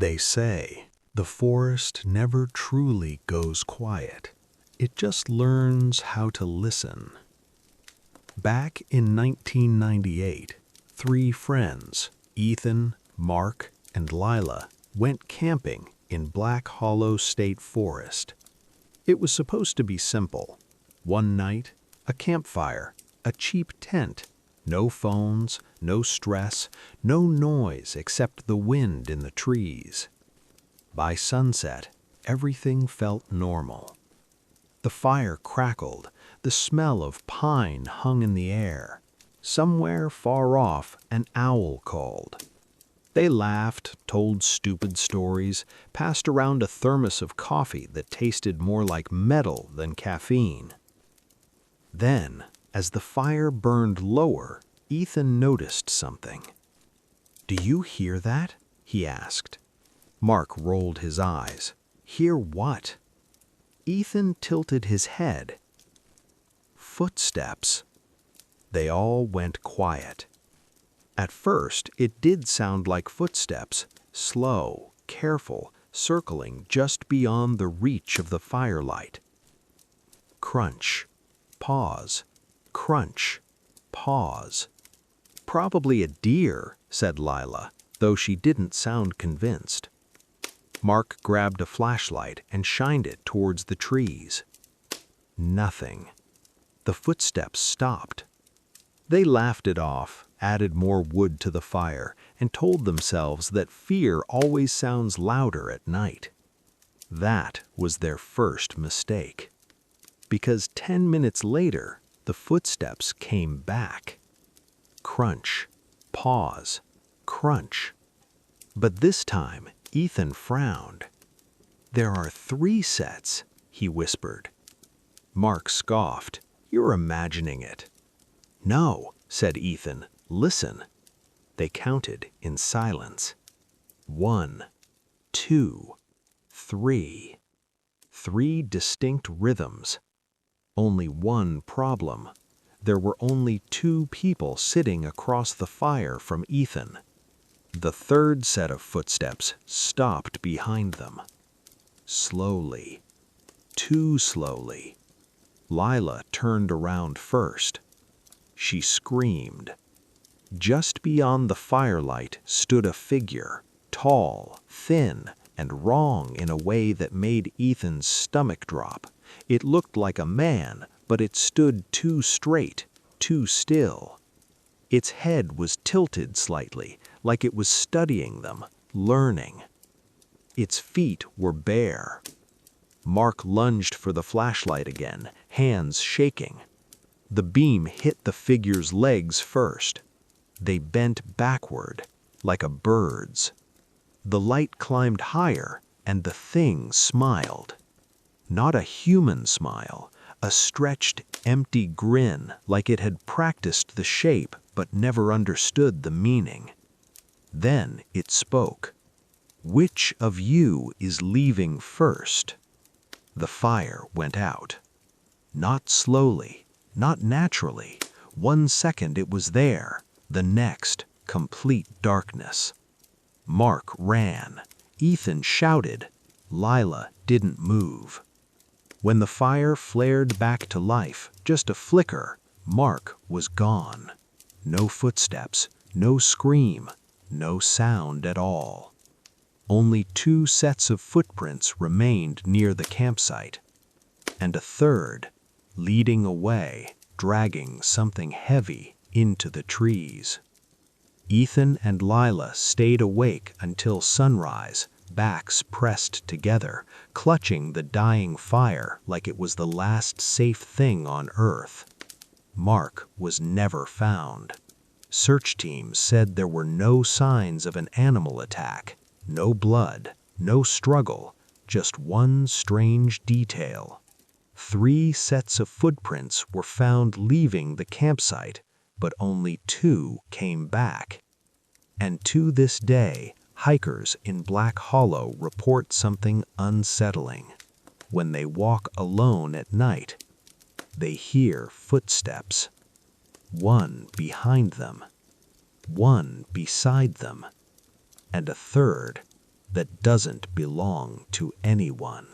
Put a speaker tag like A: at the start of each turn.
A: They say the forest never truly goes quiet. It just learns how to listen. Back in 1998, three friends, Ethan, Mark, and Lila, went camping in Black Hollow State Forest. It was supposed to be simple. One night, a campfire, a cheap tent, no phones, no stress, no noise except the wind in the trees. By sunset, everything felt normal. The fire crackled, the smell of pine hung in the air. Somewhere far off, an owl called. They laughed, told stupid stories, passed around a thermos of coffee that tasted more like metal than caffeine. Then, as the fire burned lower, Ethan noticed something. "Do you hear that?" he asked. Mark rolled his eyes. "Hear what?" Ethan tilted his head. "Footsteps." They all went quiet. At first, it did sound like footsteps, slow, careful, circling just beyond the reach of the firelight. Crunch, pause, crunch, pause. "Probably a deer," said Lila, though she didn't sound convinced. Mark grabbed a flashlight and shined it towards the trees. Nothing. The footsteps stopped. They laughed it off, added more wood to the fire, and told themselves that fear always sounds louder at night. That was their first mistake. Because 10 minutes later, the footsteps came back. Crunch, pause, crunch. But this time, Ethan frowned. "There are 3 sets," he whispered. Mark scoffed. "You're imagining it." "No," said Ethan. "Listen." They counted in silence. 1, 2, 3. 3 distinct rhythms. Only one problem. There were only 2 people sitting across the fire from Ethan. The third set of footsteps stopped behind them. Slowly. Too slowly. Lila turned around first. She screamed. Just beyond the firelight stood a figure, tall, thin, and wrong in a way that made Ethan's stomach drop. It looked like a man, but it stood too straight, too still. Its head was tilted slightly, like it was studying them, learning. Its feet were bare. Mark lunged for the flashlight again, hands shaking. The beam hit the figure's legs first. They bent backward, like a bird's. The light climbed higher, and the thing smiled. Not a human smile, a stretched, empty grin, like it had practiced the shape but never understood the meaning. Then it spoke. "Which of you is leaving first?" The fire went out. Not slowly, not naturally. 1 second it was there, the next, complete darkness. Mark ran. Ethan shouted. Lila didn't move. When the fire flared back to life, just a flicker, Mark was gone. No footsteps, no scream, no sound at all. Only 2 sets of footprints remained near the campsite. And a third, leading away, dragging something heavy into the trees. Ethan and Lila stayed awake until sunrise, backs pressed together, clutching the dying fire like it was the last safe thing on Earth. Mark was never found. Search teams said there were no signs of an animal attack, no blood, no struggle, just one strange detail. 3 sets of footprints were found leaving the campsite, but only 2 came back. And to this day, hikers in Black Hollow report something unsettling. When they walk alone at night, they hear footsteps. 1 behind them, 1 beside them, and a third that doesn't belong to anyone.